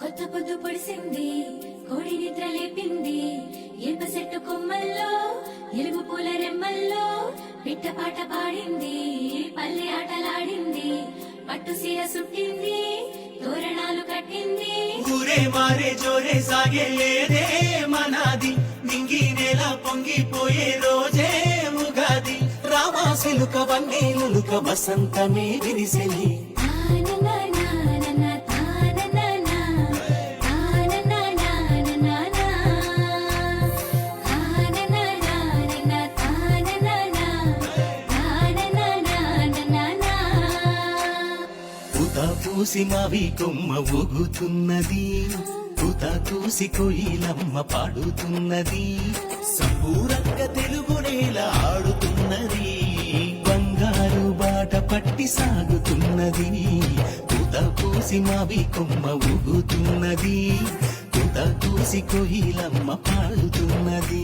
కొత్త పొద్దు పొడిసింది, కోడి నిద్ర లేపింది, ఏప చెట్టు కొమ్మల్లో ఎలుగు పూల రెమ్మల్లో పిట్ట పాట పాడింది, పల్లె ఆటలాడింది, పట్టు సీర సుట్టింది, తోరణాలు కట్టింది. ఊరే మారే జోరే సాగే లేదే మనాది, నింగి నేల పొంగిపోయే రోజే ఉగాది. రామాసిలుక వన్నేలుక వసంతమే విరిసెలి. పూసి మావి కొమ్మ ఊగుతున్నది, పూత కూసి కోయిలమ్మ పాడుతున్నది, సంపూరంగ తెలుగు నేల ఆడుతున్నది, బంగారు బాట పట్టి సాగుతున్నది. పూత కూసి మావి కొమ్మ ఊగుతున్నది, పూత కూసి కోయిలమ్మ పాడుతున్నది.